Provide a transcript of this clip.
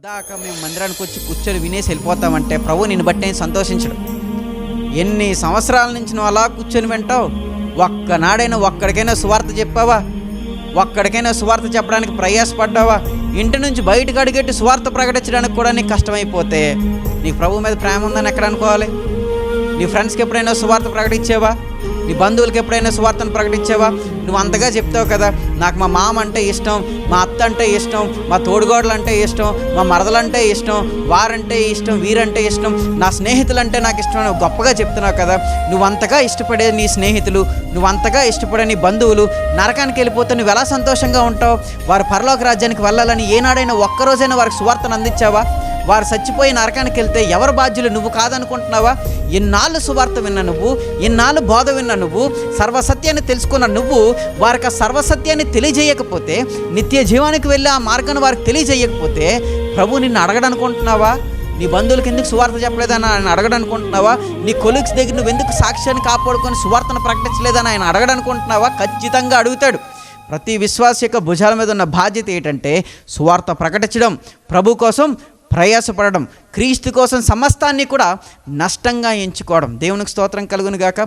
దాకా మేము మందిరానికి వచ్చి కూర్చొని వినేసి వెళ్ళిపోతామంటే ప్రభు నిన్ను బట్టి నేను సంతోషించడు. ఎన్ని సంవత్సరాల నుంచి నువ్వు అలా కూర్చొని వింటావు? ఒక్కనాడైనా ఒక్కడికైనా సువార్త చెప్పావా? ఒక్కడికైనా సువార్త చెప్పడానికి ప్రయాసపడ్డావా? ఇంటి నుంచి బయటకు అడిగెట్టి సువార్త ప్రకటించడానికి కూడా నీకు కష్టమైపోతే నీకు ప్రభు మీద ప్రేమ ఉందని ఎక్కడ అనుకోవాలి? నీ ఫ్రెండ్స్కి ఎప్పుడైనా సువార్త ప్రకటించావా? నీ బంధువులకి ఎప్పుడైనా సువార్తను ప్రకటించావా? నువ్వు అంతగా చెప్తావు కదా, నాకు మా మామ అంటే ఇష్టం, మా అత్త అంటే ఇష్టం, మా తోడుగోడలు అంటే ఇష్టం, మా మరదలంటే ఇష్టం, వారంటే ఇష్టం, వీరంటే ఇష్టం, నా స్నేహితులంటే నాకు ఇష్టం అని గొప్పగా చెప్తున్నావు కదా. నువ్వు అంతగా ఇష్టపడే నీ స్నేహితులు, నువ్వు అంతగా ఇష్టపడే నీ బంధువులు నరకానికి వెళ్ళిపోతే నువ్వు ఎలా సంతోషంగా ఉంటావు? వారు పరలోక రాజ్యానికి వెళ్ళాలని ఏనాడైనా ఒక్కరోజైనా వారికి సువార్తను అందించావా? వారు చచ్చిపోయి నరకానికి వెళ్తే ఎవరు బాధ్యులు? నువ్వు కాదనుకుంటున్నావా? ఇన్నాళ్ళు సువార్త విన్న నువ్వు, ఇన్నాళ్ళు బోధ విన్న నువ్వు, సర్వసత్యాన్ని తెలుసుకున్న నువ్వు వారికి ఆ సర్వసత్యాన్ని తెలియజేయకపోతే, నిత్య జీవానికి వెళ్ళి ఆ మార్గాన్ని వారికి తెలియజేయకపోతే ప్రభు నిన్ను అడగడనుకుంటున్నావా? నీ బంధువులకి ఎందుకు సువార్త చెప్పలేదని ఆయన అడగడనుకుంటున్నావా? నీ కొలీగ్స్ దగ్గర నువ్వు ఎందుకు సాక్ష్యాన్ని కాపాడుకొని సువార్తను ప్రకటించలేదని ఆయన అడగడనుకుంటున్నావా? ఖచ్చితంగా అడుగుతాడు. ప్రతి విశ్వాస యొక్క భుజాల మీద ఉన్న బాధ్యత ఏంటంటే సువార్త ప్రకటించడం, ప్రభు కోసం ప్రయాసపడడం, క్రీస్తు కోసం సమస్తాన్ని కూడా నష్టంగా ఎంచుకోవడం. దేవునికి స్తోత్రం కలుగును గాక.